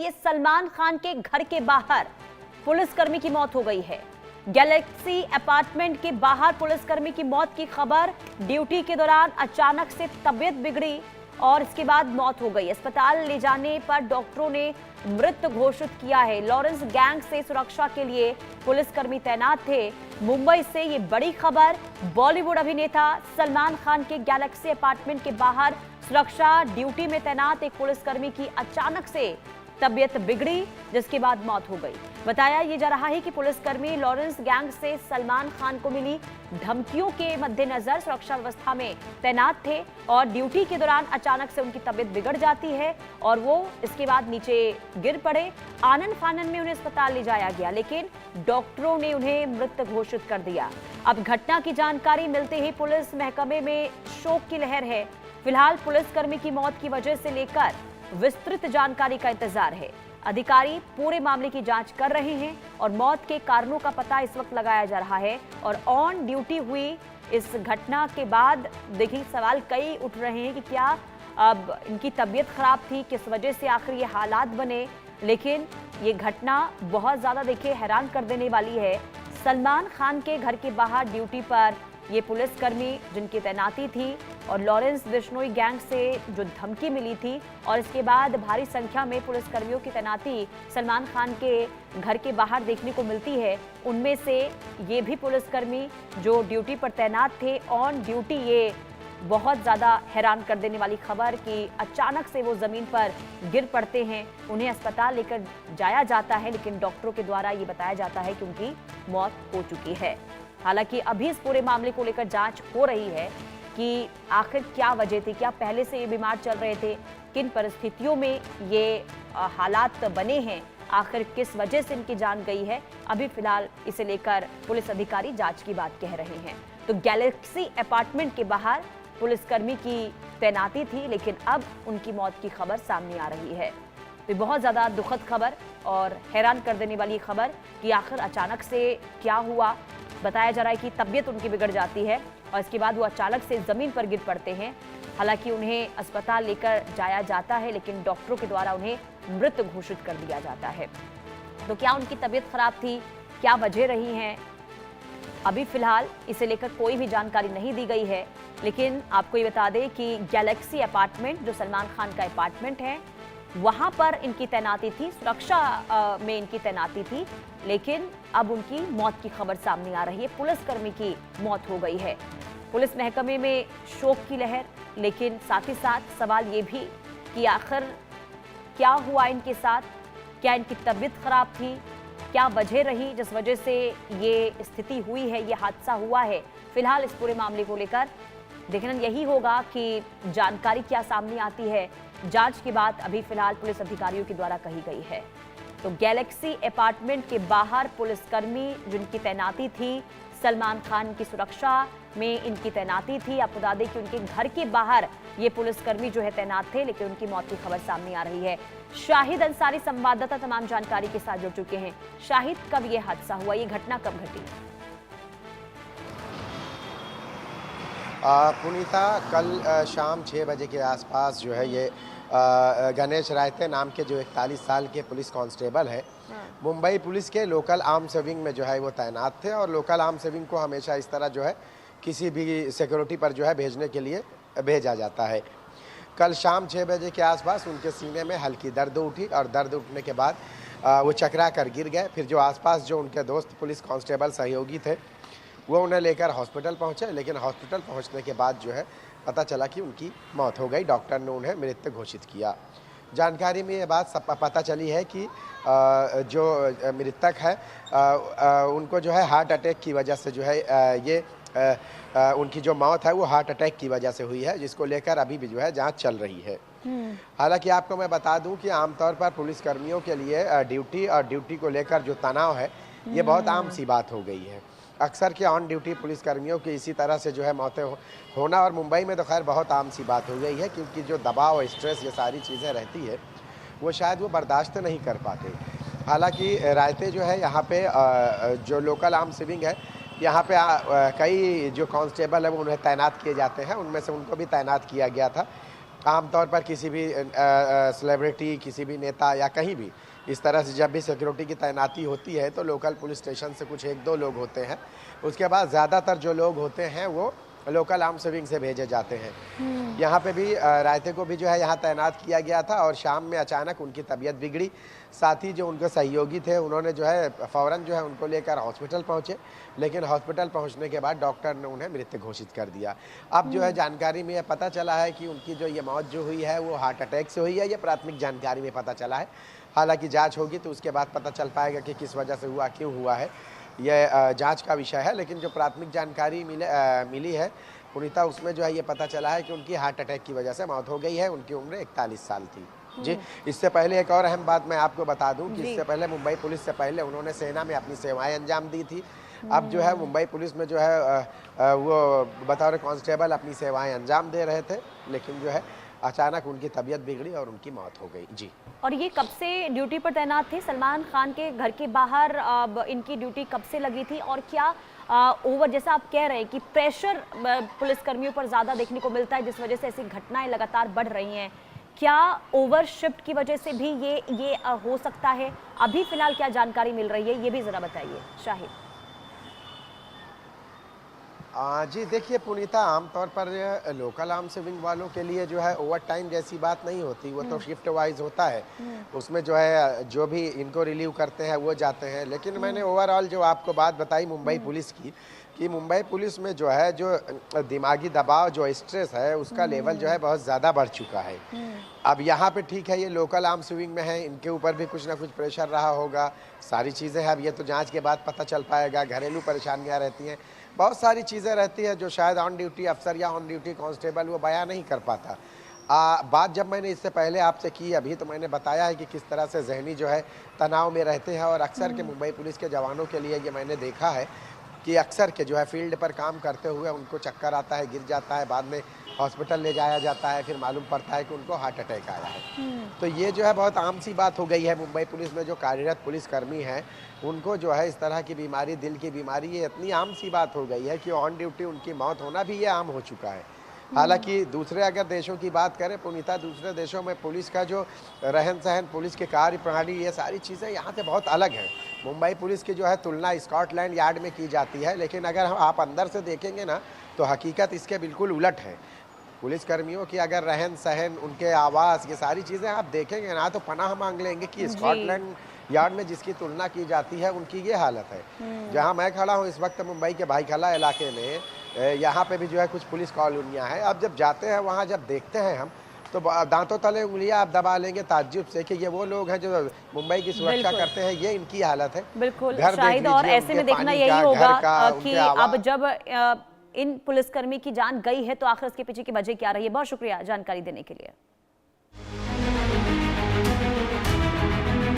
ये सलमान खान के घर के बाहर पुलिसकर्मी की मौत हो गई है। गैलेक्सी अपार्टमेंट के बाहर पुलिसकर्मी की मौत की खबर। ड्यूटी के दौरान अचानक से तबीयत बिगड़ी और इसके बाद मौत हो गई। अस्पताल ले जाने पर डॉक्टरों ने मृत घोषित किया है। लॉरेंस गैंग से सुरक्षा के लिए पुलिसकर्मी तैनात थे। मुंबई से ये बड़ी खबर। बॉलीवुड अभिनेता सलमान खान के गैलेक्सी अपार्टमेंट के बाहर सुरक्षा ड्यूटी में तैनात एक पुलिसकर्मी की अचानक से तबीयत बिगड़ी, जिसके बाद मौत हो गई। बताया यह जा रहा है कि पुलिसकर्मी लॉरेंस गैंग से सलमान खान को मिली धमकियों के मद्देनजर सुरक्षा व्यवस्था में तैनात थे और ड्यूटी के दौरान अचानक से उनकी तबीयत बिगड़ जाती है और वो इसके बाद नीचे गिर पड़े। आनन फानन में उन्हें अस्पताल ले जाया गया, लेकिन डॉक्टरों ने उन्हें मृत घोषित कर दिया। अब घटना की जानकारी मिलते ही पुलिस महकमे में शोक की लहर है। फिलहाल पुलिसकर्मी की मौत की वजह से लेकर विस्तृत जानकारी का इंतजार है। अधिकारी पूरे मामले की जांच कर रहे हैं और मौत के कारणों का पता इस वक्त लगाया जा रहा है। और ऑन ड्यूटी हुई इस घटना के बाद देखिए सवाल कई उठ रहे हैं कि क्या अब इनकी तबीयत खराब थी, किस वजह से आखिर ये हालात बने। लेकिन ये घटना बहुत ज्यादा देखिए हैरान कर देने वाली है। सलमान खान के घर के बाहर ड्यूटी पर ये पुलिसकर्मी जिनकी तैनाती थी और लॉरेंस बिश्नोई गैंग से जो धमकी मिली थी और इसके बाद भारी संख्या में पुलिसकर्मियों की तैनाती सलमान खान के घर के बाहर देखने को मिलती है। उनमें से ये भी पुलिसकर्मी जो ड्यूटी पर तैनात थे ऑन ड्यूटी, ये बहुत ज़्यादा हैरान कर देने वाली खबर कि अचानक से वो ज़मीन पर गिर पड़ते हैं। उन्हें अस्पताल लेकर जाया जाता है, लेकिन डॉक्टरों के द्वारा ये बताया जाता है कि उनकी मौत हो चुकी है। हालांकि अभी इस पूरे मामले को लेकर जांच हो रही है कि आखिर क्या वजह थी, क्या पहले से ये बीमार चल रहे थे, किन परिस्थितियों में ये हालात बने हैं, आखिर किस वजह से इनकी जान गई है। अभी फिलहाल इसे लेकर पुलिस अधिकारी जांच की बात कह रहे हैं। तो गैलेक्सी अपार्टमेंट के बाहर पुलिसकर्मी की तैनाती थी, लेकिन अब उनकी मौत की खबर सामने आ रही है। तो बहुत ज़्यादा दुखद खबर और हैरान कर देने वाली खबर कि आखिर अचानक से क्या हुआ। बताया जा रहा है कि तबीयत उनकी बिगड़ जाती है और इसके बाद वो अचानक से ज़मीन पर गिर पड़ते हैं। हालांकि उन्हें अस्पताल लेकर जाया जाता है, लेकिन डॉक्टरों के द्वारा उन्हें मृत घोषित कर दिया जाता है। तो क्या उनकी तबीयत खराब थी, क्या वजह रही हैं, अभी फिलहाल इसे लेकर कोई भी जानकारी नहीं दी गई है। लेकिन आपको ये बता दें कि गैलेक्सी अपार्टमेंट जो सलमान खान का अपार्टमेंट है, वहां पर इनकी तैनाती थी, सुरक्षा में इनकी तैनाती थी, लेकिन अब उनकी मौत की खबर सामने आ रही है। पुलिसकर्मी की मौत हो गई है। पुलिस महकमे में शोक की लहर, लेकिन साथ ही साथ सवाल ये भी कि आखिर क्या हुआ इनके साथ, क्या इनकी तबीयत खराब थी, क्या वजह रही जिस वजह से ये स्थिति हुई है, ये हादसा हुआ है। फिलहाल इस पूरे मामले को लेकर देखना यही होगा कि जानकारी क्या सामने आती है। जांच की बात अभी फिलहाल पुलिस अधिकारियों के द्वारा कही गई है। तो गैलेक्सी अपार्टमेंट के बाहर पुलिसकर्मी जिनकी तैनाती थी, सलमान खान की सुरक्षा में इनकी तैनाती थी। आपको बता दें कि उनके घर के बाहर ये पुलिसकर्मी जो है तैनात थे, लेकिन उनकी मौत की खबर सामने आ रही है। शाहिद अंसारी संवाददाता तमाम जानकारी के साथ जुड़ चुके हैं। शाहिद, कब ये हादसा हुआ, ये घटना कब घटी? पुनीता, कल शाम 6 बजे के आसपास जो है ये गणेश रायते नाम के जो 41 साल के पुलिस कांस्टेबल है, मुंबई पुलिस के लोकल आर्म्स विंग में जो है वो तैनात थे। और लोकल आर्म्स विंग को हमेशा इस तरह जो है किसी भी सिक्योरिटी पर जो है भेजने के लिए भेजा जाता है। कल शाम 6 बजे के आसपास उनके सीने में हल्की दर्द उठी और दर्द उठने के बाद वो चकरा कर गिर गए। फिर जो आसपास जो उनके दोस्त पुलिस कांस्टेबल सहयोगी थे वो उन्हें लेकर हॉस्पिटल पहुंचे, लेकिन हॉस्पिटल पहुंचने के बाद जो है पता चला कि उनकी मौत हो गई। डॉक्टर ने उन्हें मृत घोषित किया। जानकारी में ये बात सब पता चली है कि जो मृतक है उनको जो है हार्ट अटैक की वजह से जो है उनकी जो मौत है वो हार्ट अटैक की वजह से हुई है, जिसको लेकर अभी भी जो है जांच चल रही है। हालांकि आपको मैं बता दूं कि आमतौर पर पुलिसकर्मियों के लिए ड्यूटी और ड्यूटी को लेकर जो तनाव है ये बहुत आम सी बात हो गई है। अक्सर के ऑन ड्यूटी पुलिसकर्मियों की इसी तरह से जो है मौतें होना, और मुंबई में तो खैर बहुत आम सी बात हो गई है, क्योंकि जो दबाव और स्ट्रेस ये सारी चीज़ें रहती है वो शायद वो बर्दाश्त नहीं कर पाते। हालांकि रायते जो है यहाँ पे जो लोकल आर्म्स विंग है, यहाँ पे कई जो कांस्टेबल है वो उन्हें तैनात किए जाते हैं, उनमें से उनको भी तैनात किया गया था। आमतौर पर किसी भी सेलिब्रिटी, किसी भी नेता या कहीं भी इस तरह से जब भी सिक्योरिटी की तैनाती होती है तो लोकल पुलिस स्टेशन से कुछ 1-2 लोग होते हैं। उसके बाद ज़्यादातर जो लोग होते हैं वो लोकल आर्म्स विंग से भेजे जाते हैं। यहाँ पे भी रायते को भी जो है यहाँ तैनात किया गया था और शाम में अचानक उनकी तबीयत बिगड़ी। साथ ही जो उनके सहयोगी थे उन्होंने जो है फ़ौरन जो है उनको लेकर हॉस्पिटल पहुँचे, लेकिन हॉस्पिटल पहुँचने के बाद डॉक्टर ने उन्हें मृत घोषित कर दिया। अब जो है जानकारी में ये पता चला है कि उनकी जो ये मौत जो हुई है वो हार्ट अटैक से हुई है। ये प्राथमिक जानकारी में पता चला है। हालांकि जांच होगी तो उसके बाद पता चल पाएगा कि किस वजह से हुआ, क्यों हुआ है। यह जांच का विषय है, लेकिन जो प्राथमिक जानकारी मिली है पुनीता, उसमें जो है ये पता चला है कि उनकी हार्ट अटैक की वजह से मौत हो गई है। उनकी उम्र 41 साल थी। जी, इससे पहले एक और अहम बात मैं आपको बता दूं कि इससे पहले मुंबई पुलिस से पहले उन्होंने सेना में अपनी सेवाएं अंजाम दी थी। अब जो है मुंबई पुलिस में जो है वो बतौर कांस्टेबल अपनी सेवाएं अंजाम दे रहे थे, लेकिन जो है अचानक उनकी तबीयत बिगड़ी और उनकी मौत हो गई। जी। और ये कब से ड्यूटी पर तैनात थे? सलमान खान के घर के बाहर इनकी ड्यूटी कब से लगी थी? और क्या ओवर, जैसा आप कह रहे हैं कि प्रेशर पुलिसकर्मियों पर ज्यादा देखने को मिलता है जिस वजह से ऐसी घटनाएं लगातार बढ़ रही हैं, क्या ओवर शिफ्ट की वजह से भी ये हो सकता है? अभी फिलहाल क्या जानकारी मिल रही है ये भी जरा बताइए शाहिद। जी देखिए पुनीता, आमतौर पर लोकल आर्म्स विंग वालों के लिए जो है ओवर टाइम जैसी बात नहीं होती, वो तो शिफ्ट वाइज होता है। उसमें जो है जो भी इनको रिलीव करते हैं वो जाते हैं। लेकिन मैंने ओवरऑल जो आपको बात बताई मुंबई पुलिस की, कि मुंबई पुलिस में जो है जो दिमागी दबाव, जो स्ट्रेस है, उसका लेवल जो है बहुत ज़्यादा बढ़ चुका है। अब यहाँ पे ठीक है ये लोकल आर्म्स विंग में है, इनके ऊपर भी कुछ ना कुछ प्रेशर रहा होगा, सारी चीज़ें हैं। अब ये तो जांच के बाद पता चल पाएगा। घरेलू परेशानियाँ रहती हैं, बहुत सारी चीज़ें रहती हैं जो शायद ऑन ड्यूटी अफसर या ऑन ड्यूटी कांस्टेबल वो बयां नहीं कर पाता। बात जब मैंने इससे पहले आपसे की अभी, तो मैंने बताया है कि किस तरह से जहनी जो है तनाव में रहते हैं। और अक्सर के मुंबई पुलिस के जवानों के लिए ये मैंने देखा है कि अक्सर के जो है फील्ड पर काम करते हुए उनको चक्कर आता है, गिर जाता है, बाद में हॉस्पिटल ले जाया जाता है, फिर मालूम पड़ता है कि उनको हार्ट अटैक आया है। तो ये जो है बहुत आम सी बात हो गई है। मुंबई पुलिस में जो कार्यरत पुलिसकर्मी हैं उनको जो है इस तरह की बीमारी, दिल की बीमारी, ये इतनी आम सी बात हो गई है कि ऑन ड्यूटी उनकी मौत होना भी ये आम हो चुका है। हालांकि दूसरे अगर देशों की बात करें पुनीता, दूसरे देशों में पुलिस का जो रहन सहन, पुलिस की कार्य प्रणाली, ये सारी चीज़ें यहाँ से बहुत अलग हैं। मुंबई पुलिस की जो है तुलना स्कॉटलैंड यार्ड में की जाती है, लेकिन अगर आप अंदर से देखेंगे ना तो हकीकत इसके बिल्कुल उलट है। पुलिसकर्मियों की अगर रहन सहन, उनके आवास, ये सारी चीज़ें आप देखेंगे ना तो पनाह मांग लेंगे कि स्कॉटलैंड यार्ड में जिसकी तुलना की जाती है उनकी ये हालत है। जहां मैं खड़ा हूं इस वक्त मुंबई के भाईखला इलाके में, यहाँ पे भी जो है कुछ पुलिस कॉलोनियां हैं। अब जब जाते हैं वहाँ, जब देखते हैं हम, तो दांतों तले उंगलियां आप दबा लेंगे ताज्जुब से कि ये वो लोग हैं जो मुंबई की सुरक्षा करते हैं, ये इनकी हालत है। बिल्कुल शाहिद, और ऐसे में देखना यही होगा कि अब जब इन पुलिसकर्मी की जान गई है तो आखिर इसके पीछे की वजह क्या रही है। बहुत शुक्रिया जानकारी देने के लिए।